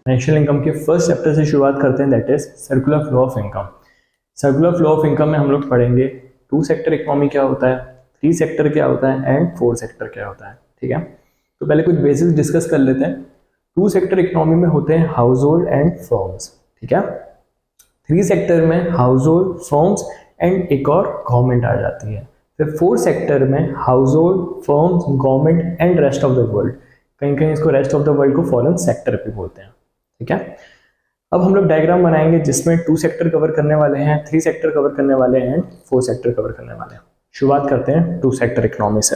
Financial income के first chapter से शुरुआत करते हैं, that is circular flow of income. Circular flow of income में हम लोग पढ़ेंगे 2 सेक्टर इकोनॉमी क्या होता है, 3 सेक्टर क्या होता है एंड 4 सेक्टर क्या होता है। ठीक है, तो पहले कुछ बेसिक्स डिस्कस कर लेते हैं। 2 सेक्टर इकोनॉमी में होते हैं हाउस होल्ड एंड फर्म्स। ठीक है, 3 सेक्टर में हाउस होल्ड, फर्म्स एंड एक और गवर्नमेंट आ जाती है। फिर 4 सेक्टर में house hold, firms, government and rest of the world. कहीं कहीं इसको रेस्ट ऑफ द वर्ल्ड को फॉरेन सेक्टर भी बोलते हैं। ठीक है, अब हम लोग डायग्राम बनाएंगे जिसमें 2 सेक्टर कवर करने वाले हैं, 3 सेक्टर कवर करने वाले हैं एंड 4 सेक्टर कवर करने वाले हैं। शुरुआत करते हैं 2 सेक्टर इकोनॉमी से।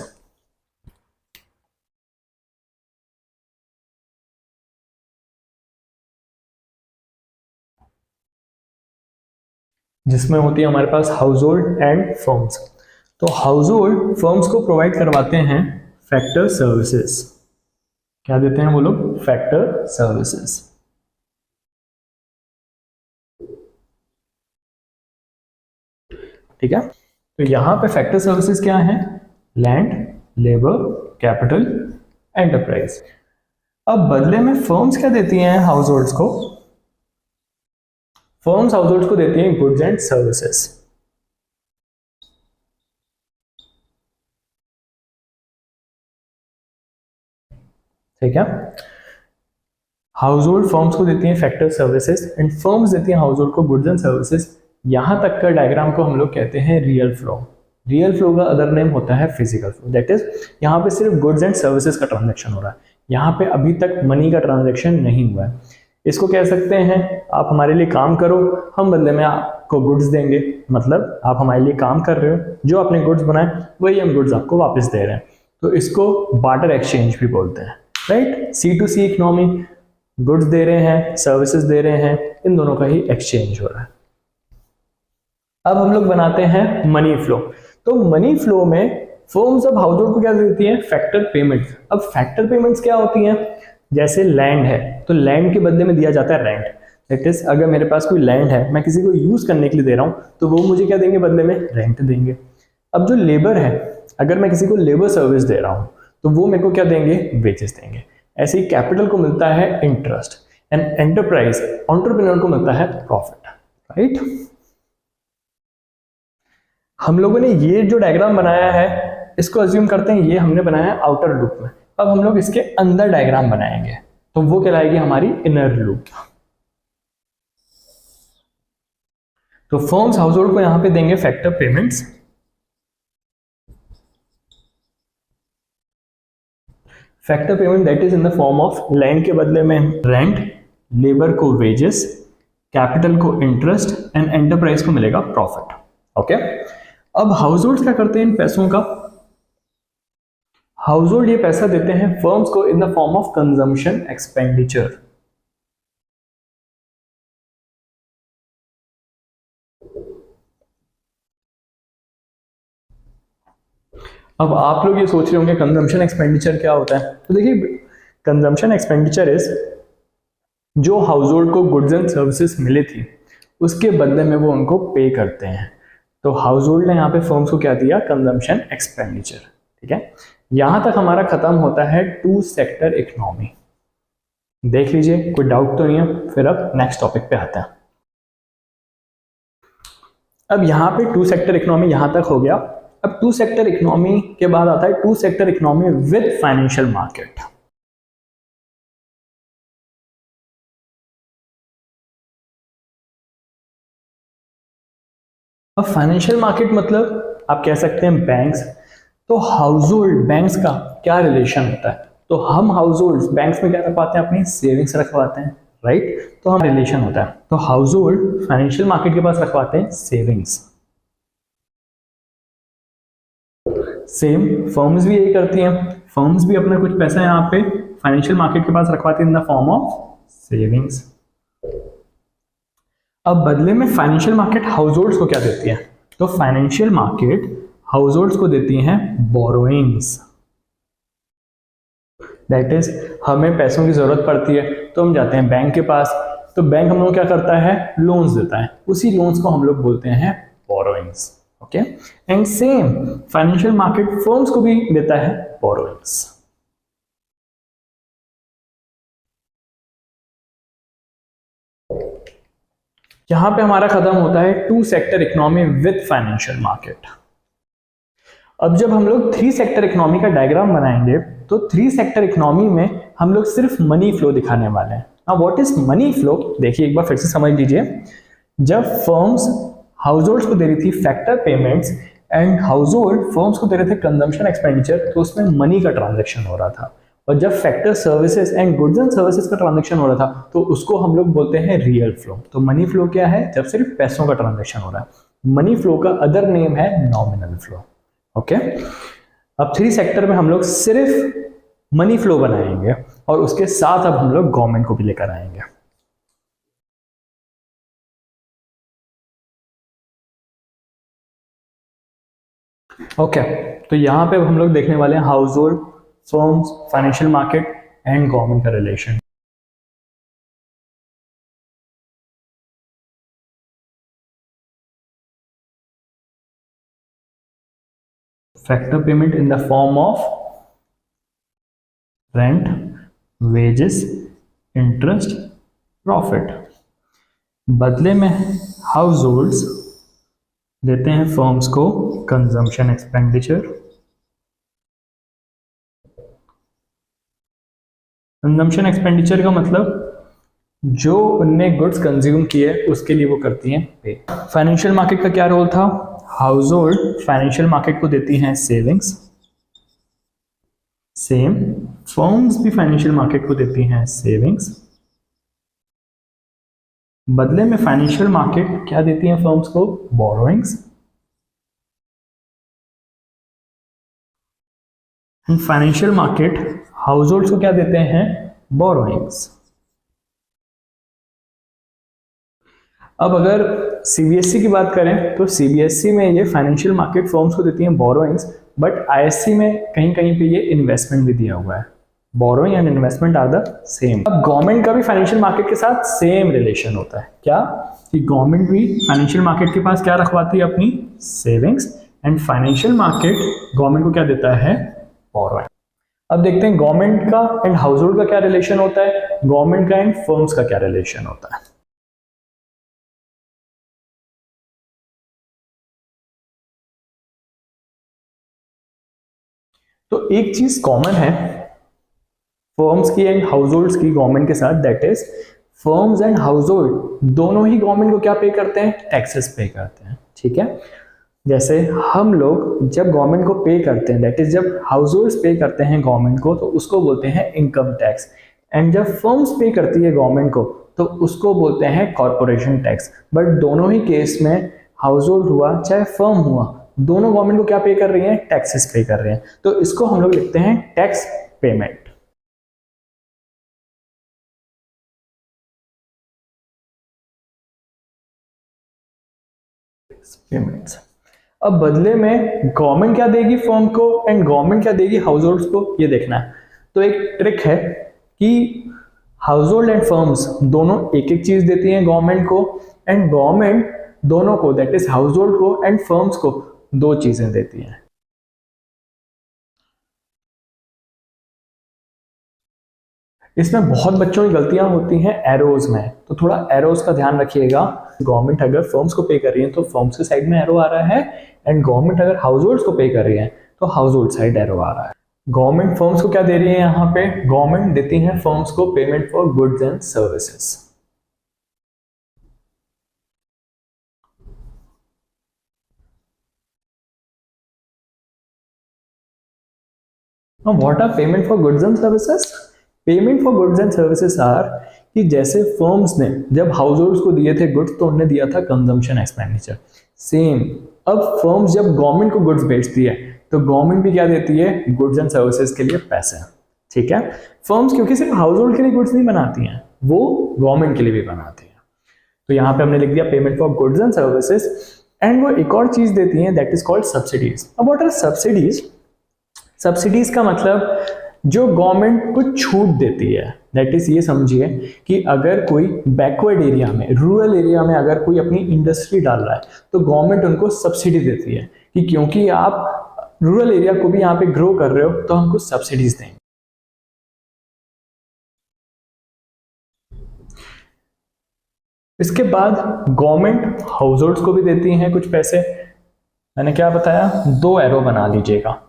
जिसमें होती है हमारे पास हाउस होल्ड एंड फर्म्स। तो हाउस होल्ड फर्म्स को प्रोवाइड करवाते हैं फैक्टर सर्विसेज। क्या देते हैं वो लोग? Factor services. ठीक है, तो यहां पे फैक्टर सर्विसेज क्या है? Land, labour, capital, enterprise. अब बदले में फर्म्स क्या देती हैं हाउस होल्ड्स को? फर्म्स हाउस होल्ड्स को देती हैं गुड्स एंड सर्विसेज। ठीक है, हाउस होल्ड फर्म्स को देती हैं फैक्टर सर्विसेज एंड फर्म्स देती हैं हाउस होल्ड को गुड्स एंड सर्विसेज। यहां तक का डायग्राम को हम लोग कहते हैं रियल फ्लो। रियल फ्लो का अदर नेम होता है फिजिकल फ्लो। दैट इज यहाँ पे सिर्फ गुड्स एंड सर्विसेज का ट्रांजैक्शन हो रहा है, यहाँ पे अभी तक मनी का ट्रांजैक्शन नहीं हुआ है। इसको कह सकते हैं आप हमारे लिए काम करो, हम बदले में आपको गुड्स देंगे। मतलब आप हमारे लिए काम कर रहे हो, जो आपने गुड्स बनाए वही हम गुड्स आपको वापस दे रहे हैं। तो इसको बार्टर एक्सचेंज भी बोलते हैं, राइट? C2C इकोनॉमी, गुड्स दे रहे हैं, सर्विसेज दे रहे हैं, इन दोनों का ही एक्सचेंज हो रहा है। अब हम लोग बनाते हैं मनी फ्लो। तो मनी फ्लो में फर्म्स अब हाउस होल्ड को क्या देती हैं? Factor payments. अब फैक्टर पेमेंट्स क्या होती हैं? जैसे लैंड है तो लैंड के बदले में दिया जाता है रेंट। दैट इज अगर मेरे पास कोई लैंड है, मैं किसी को यूज करने के लिए दे रहा हूं, तो वो मुझे क्या देंगे बदले में? रेंट देंगे। अब जो लेबर है, अगर मैं किसी को लेबर सर्विस दे रहा हूं तो वो मेरे को क्या देंगे? वेजेस देंगे। ऐसे ही कैपिटल को मिलता है इंटरेस्ट एंड एंटरप्राइज, एंटरप्रेन्योर को मिलता है प्रॉफिट, राइट? हम लोगों ने ये जो डायग्राम बनाया है इसको अज्यूम करते हैं ये हमने बनाया है आउटर लूप में। अब हम लोग इसके अंदर डायग्राम बनाएंगे तो वो कहलाएगी हमारी इनर लूप। तो फर्म्स हाउस होल्ड को यहां पे देंगे factor payments. Factor payment that is in the form of land के बदले में रेंट, लेबर को वेजेस, कैपिटल को इंटरेस्ट एंड एंटरप्राइज को मिलेगा प्रॉफिट। ओके, अब हाउस होल्ड क्या करते हैं इन पैसों का? हाउस होल्ड ये पैसा देते हैं फर्म्स को इन the form of consumption expenditure. अब आप लोग ये सोच रहे होंगे कंजम्पशन एक्सपेंडिचर क्या होता है? तो देखिए, कंजम्पशन एक्सपेंडिचर इज जो हाउस होल्ड को गुड्स एंड सर्विसेज मिले थी उसके बदले में वो उनको पे करते हैं। तो हाउस होल्ड ने यहाँ पे फर्म्स को क्या दिया? Consumption expenditure. ठीक है, यहां तक हमारा खत्म होता है 2 सेक्टर इकोनॉमी। देख लीजिए, कोई डाउट तो नहीं है? फिर अब नेक्स्ट टॉपिक पे आते हैं। अब यहाँ पे 2 सेक्टर इकोनॉमी यहां तक हो गया। अब 2 सेक्टर इकोनॉमी के बाद आता है 2 sector economy with financial market. अब फाइनेंशियल मार्केट मतलब आप कह सकते हैं बैंक्स। तो हाउस होल्ड बैंक्स का क्या रिलेशन होता है? तो हम हाउस होल्ड बैंक्स में क्या रखवाते हैं? अपनी सेविंग्स रखवाते हैं, राइट? तो हम रिलेशन होता है। तो हाउस होल्ड फाइनेंशियल मार्केट के पास रखवाते हैं सेविंग्स। सेम फर्म्स भी यही करती हैं। फर्म्स भी अपना कुछ पैसा यहाँ पे फाइनेंशियल मार्केट के पास रखवाते हैं इन द फॉर्म ऑफ सेविंग्स। अब बदले में फाइनेंशियल मार्केट हाउस होल्ड्स को क्या देती है? तो फाइनेंशियल मार्केट हाउस होल्ड्स को देती हैं बोरोइंग्स। दैट इज हमें पैसों की जरूरत पड़ती है तो हम जाते हैं बैंक के पास, तो बैंक हम लोग क्या करता है? लोन्स देता है। उसी लोन्स को हम लोग बोलते हैं borrowings. Okay, and same financial market firms को भी देता है बोरोइंग्स। यहां पे हमारा खत्म होता है two sector economy with financial market. अब जब हम लोग थ्री सेक्टर इकोनॉमी का डायग्राम बनाएंगे तो थ्री सेक्टर इकोनॉमी में हम लोग सिर्फ मनी फ्लो दिखाने वाले हैं। अब व्हाट इज मनी फ्लो, देखिए एक बार फिर से समझ लीजिए। जब फर्म्स हाउस होल्ड्स को दे रही थी factor payments and house hold firms को दे रहे थे कंजम्पशन एक्सपेंडिचर, तो उसमें मनी का ट्रांजेक्शन हो रहा था। और जब factor services and goods and services का ट्रांजेक्शन हो रहा था तो उसको हम लोग बोलते हैं रियल फ्लो। तो मनी फ्लो क्या है, जब सिर्फ पैसों का ट्रांजेक्शन हो रहा है। मनी फ्लो का अदर नेम है नॉमिनल फ्लो। ओके, अब थ्री सेक्टर में हम लोग सिर्फ मनी फ्लो बनाएंगे और उसके साथ अब हम लोग गवर्नमेंट को भी लेकर आएंगे। ओके, तो यहां पे हम लोग देखने वाले हैं household, firms, financial market and government का relation. Factor payment in the form of rent, wages, interest, profit. बदले में हाउस होल्ड्स देते हैं फर्म्स को कंजम्पशन एक्सपेंडिचर। कंजम्पशन एक्सपेंडिचर का मतलब जो उनने गुड्स कंज्यूम किए उसके लिए वो करती हैं पे। फाइनेंशियल मार्केट का क्या रोल था, हाउस होल्ड फाइनेंशियल मार्केट को देती हैं सेविंग्स, सेम फर्म्स भी फाइनेंशियल मार्केट को देती हैं सेविंग्स। बदले में फाइनेंशियल मार्केट क्या देती है फर्म्स को, borrowings. And financial market house holds को क्या देते हैं, बोरोइंग्स। अब अगर सीबीएसई की बात करें तो सीबीएसई में ये फाइनेंशियल मार्केट फर्म्स को देती हैं बोरोइंग्स, बट आईएससी में कहीं कहीं पे ये इन्वेस्टमेंट भी दिया हुआ है। Borrowing and investment are the same. अब गवर्नमेंट का भी फाइनेंशियल मार्केट के साथ सेम रिलेशन होता है, क्या कि गवर्नमेंट भी फाइनेंशियल मार्केट के पास क्या रखवाती है, अपनी savings, and financial market government को क्या देता है, बोरोइंग। अब देखते हैं गवर्नमेंट का एंड हाउस होल्ड का क्या रिलेशन होता है, गवर्नमेंट का एंड फर्म्स का क्या रिलेशन होता है। तो एक चीज कॉमन है फर्म्स की एंड हाउस होल्ड्स की गवर्नमेंट के साथ, that is firms and house hold दोनों ही गवर्नमेंट को क्या पे करते हैं, टैक्सेस पे करते हैं। ठीक है, जैसे हम लोग जब गवर्नमेंट को पे करते हैं, दैट इज जब हाउस होल्ड्स पे करते हैं गवर्नमेंट को तो उसको बोलते हैं इनकम टैक्स, एंड जब फर्म्स पे करती है गवर्नमेंट को तो उसको बोलते हैं कॉर्पोरेशन टैक्स। बट दोनों ही केस में हाउस होल्ड हुआ चाहे फर्म हुआ, दोनों गवर्नमेंट को क्या पे कर रही हैं, टैक्सेस पे कर रहे हैं। तो इसको हम लोग लिखते हैं टैक्स पेमेंट। पेमेंट्स। अब बदले में गवर्नमेंट क्या देगी फर्म को एंड गवर्नमेंट क्या देगी हाउस होल्ड्स को, ये देखना है। तो एक ट्रिक है कि हाउस होल्ड एंड फर्म्स दोनों एक एक चीज देती हैं गवर्नमेंट को, एंड गवर्नमेंट दोनों को दैट इज हाउस होल्ड को एंड फर्म्स को दो चीजें देती हैं। इसमें बहुत बच्चों की गलतियां होती हैं एरोज में, तो थोड़ा एरोज का ध्यान रखिएगा। गवर्नमेंट अगर फर्म्स को पे कर रही है तो फर्म्स के साइड में एरो आ रहा है, एंड गवर्नमेंट अगर हाउस होल्ड्स को पे कर रही है तो हाउस होल्ड साइड एरो आ रहा है। गवर्नमेंट फर्म्स को क्या दे रही है, यहाँ पे गवर्नमेंट देती है फर्म्स को payment for goods and services. What are payment for goods and services? Payment for goods and services are कि जैसे फर्म्स ने जब हाउस होल्ड्स को दिए थे गुड्स तो उन्हें दिया था कंजम्पशन एक्सपेंडिचर। सेम अब फर्म्स जब गवर्नमेंट को गुड्स बेचती है तो गवर्नमेंट भी क्या देती है, गुड्स एंड सर्विसेज के लिए पैसे। ठीक है, फर्म्स क्योंकि सिर्फ हाउस होल्ड के लिए गुड्स नहीं बनाती हैं, वो गवर्नमेंट के लिए भी बनाती हैं। तो यहाँ पे हमने लिख दिया payment for goods and services, and वो एक और चीज देती हैं दैट इज कॉल्ड सब्सिडीज। अब व्हाट आर सब्सिडीज? सब्सिडीज का मतलब जो गवर्नमेंट कुछ छूट देती है, दैट इज ये समझिए कि अगर कोई बैकवर्ड एरिया में, रूरल एरिया में अगर कोई अपनी इंडस्ट्री डाल रहा है तो गवर्नमेंट उनको सब्सिडी देती है कि क्योंकि आप रूरल एरिया को भी यहाँ पे ग्रो कर रहे हो तो हम कुछ सब्सिडीज देंगे। इसके बाद गवर्नमेंट हाउस होल्ड्स को भी देती हैं कुछ पैसे। मैंने क्या बताया, 2 एरो बना लीजिएगा।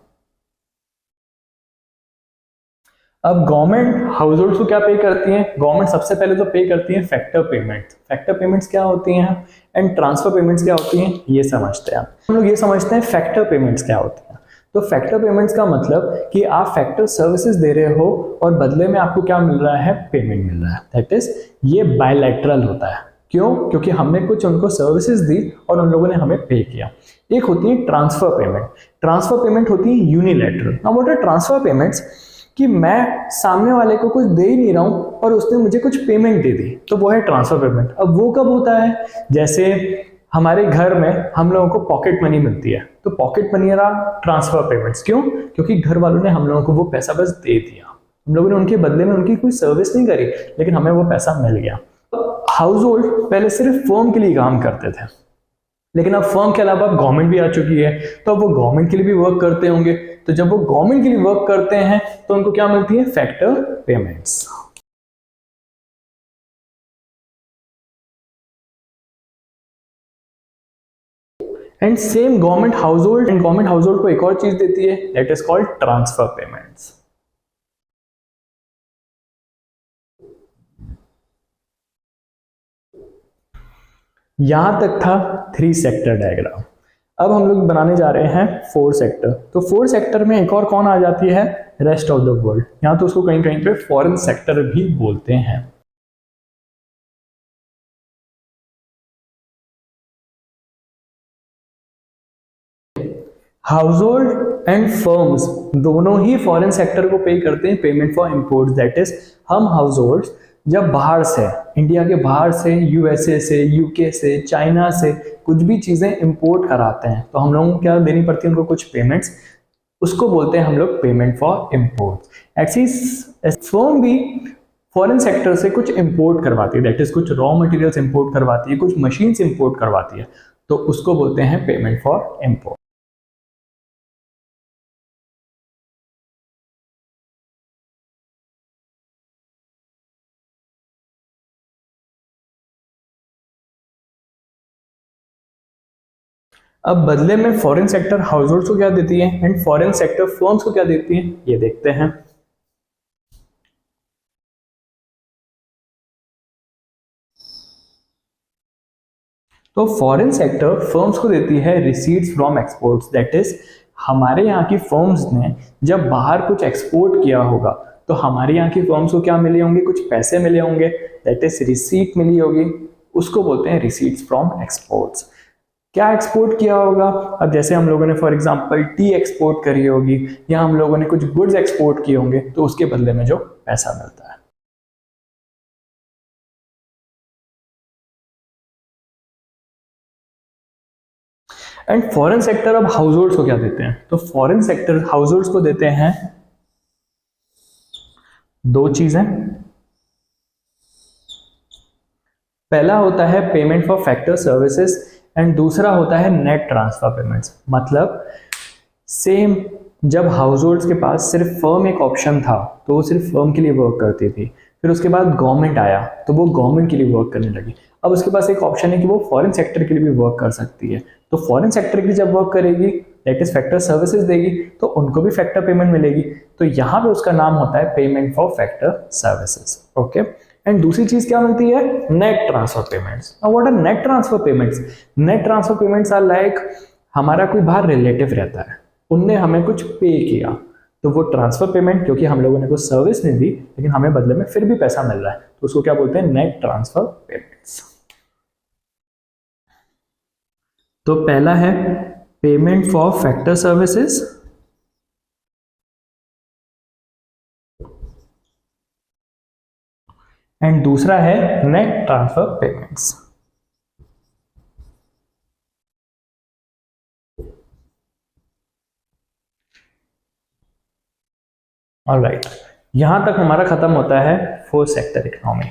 अब गवर्नमेंट हाउस होल्ड्स को क्या पे करती है, गवर्नमेंट सबसे पहले तो पे करती है फैक्टर पेमेंट्स। फैक्टर पेमेंट्स क्या होती हैं एंड ट्रांसफर पेमेंट्स क्या होती हैं, ये समझते हैं। हम लोग ये समझते हैं फैक्टर पेमेंट्स क्या होती हैं। तो फैक्टर पेमेंट्स का मतलब कि आप फैक्टर सर्विसेज दे रहे हो और बदले में आपको क्या मिल रहा है, पेमेंट मिल रहा है। दैट इज ये बायलैटरल होता है। क्यों? क्योंकि हमने कुछ उनको सर्विसेज दी और उन लोगों ने हमें पे किया। एक होती है ट्रांसफर पेमेंट। ट्रांसफर पेमेंट होती है unilateral. Now what are transfer payments, कि मैं सामने वाले को कुछ दे ही नहीं रहा हूं और उसने मुझे कुछ पेमेंट दे दी, तो वो है ट्रांसफर पेमेंट। अब वो कब होता है, जैसे हमारे घर में हम लोगों को पॉकेट मनी मिलती है, तो पॉकेट मनी रहा ट्रांसफर पेमेंट्स। क्यों? क्योंकि घर वालों ने हम लोगों को वो पैसा बस दे दिया, हम लोगों ने उनके बदले में उनकी कोई सर्विस नहीं करी, लेकिन हमें वो पैसा मिल गया। हाउस होल्ड पहले सिर्फ फर्म के लिए काम करते थे, लेकिन अब फर्म के अलावा गवर्नमेंट भी आ चुकी है, तो अब वो गवर्नमेंट के लिए भी वर्क करते होंगे। तो जब वो गवर्नमेंट के लिए वर्क करते हैं तो उनको क्या मिलती है, factor payments. And same government house hold, and government house hold को एक और चीज देती है, that is called transfer payments. यहां तक था 3 सेक्टर डायग्राम। अब हम लोग बनाने जा रहे हैं 4 सेक्टर। तो 4 सेक्टर में एक और कौन आ जाती है, रेस्ट ऑफ द वर्ल्ड। यहां तो उसको कहीं कहीं पे फॉरेन सेक्टर भी बोलते हैं। हाउस होल्ड एंड फर्म्स दोनों ही फॉरेन सेक्टर को पे करते हैं payment for import. That is हम हाउस होल्ड जब बाहर से, इंडिया के बाहर से, यूएसए से, यूके से, चाइना से कुछ भी चीजें इंपोर्ट कराते हैं तो हम लोगों को क्या देनी पड़ती है, उनको कुछ पेमेंट्स, उसको बोलते हैं हम लोग पेमेंट फॉर इंपोर्ट। ऐसी फर्म भी फॉरेन सेक्टर से कुछ इंपोर्ट करवाती है, दैट इज कुछ रॉ मटेरियल्स इंपोर्ट करवाती है, कुछ मशीन्स इंपोर्ट करवाती है, तो उसको बोलते हैं पेमेंट फॉर इंपोर्ट। अब बदले में फॉरेन सेक्टर हाउस होल्ड को क्या देती है एंड फॉरेन सेक्टर फर्म्स को क्या देती है, ये देखते हैं। तो फॉरेन सेक्टर फर्म्स को देती है receipts from exports. That is हमारे यहाँ की फर्म्स ने जब बाहर कुछ एक्सपोर्ट किया होगा तो हमारे यहाँ की फर्म्स को क्या मिले होंगे, कुछ पैसे मिले होंगे, दैट इज रिसीट मिली होगी, उसको बोलते हैं रिसीट्स फ्रॉम एक्सपोर्ट्स। क्या एक्सपोर्ट किया होगा, अब जैसे हम लोगों ने फॉर एग्जांपल टी एक्सपोर्ट करी होगी या हम लोगों ने कुछ गुड्स एक्सपोर्ट किए होंगे, तो उसके बदले में जो पैसा मिलता है। एंड फॉरेन सेक्टर अब हाउस होल्ड्स को क्या देते हैं, तो फॉरेन सेक्टर हाउस होल्ड्स को देते हैं 2 चीजें। पहला होता है payment for factor services and दूसरा होता है नेट ट्रांसफर पेमेंट्स। मतलब सेम, जब हाउस होल्ड्स के पास सिर्फ फर्म एक ऑप्शन था तो वो सिर्फ फर्म के लिए वर्क करती थी, फिर उसके बाद गवर्नमेंट आया तो वो गवर्नमेंट के लिए वर्क करने लगी। अब उसके पास एक ऑप्शन है कि वो फॉरेन सेक्टर के लिए भी वर्क कर सकती है, तो फॉरेन सेक्टर के लिए जब वर्क करेगी, दैट इज फैक्टर सर्विसेज देगी, तो उनको भी फैक्टर पेमेंट मिलेगी। तो यहाँ पे उसका नाम होता है payment for factor services. Okay, and दूसरी चीज क्या मिलती है, net transfer payments. Now what are net transfer payments, net transfer payments are like हमारा कोई बाहर रिलेटिव रहता है, उनने हमें कुछ पे किया, तो वो ट्रांसफर पेमेंट, क्योंकि हम लोगों ने कुछ सर्विस नहीं दी लेकिन हमें बदले में फिर भी पैसा मिल रहा है, तो उसको क्या बोलते हैं, नेट ट्रांसफर पेमेंट्स। तो पहला है payment for factor services and दूसरा है नेट ट्रांसफर पेमेंट्स। ऑलराइट, यहाँ तक हमारा खत्म होता है फोर्थ सेक्टर इकोनॉमी।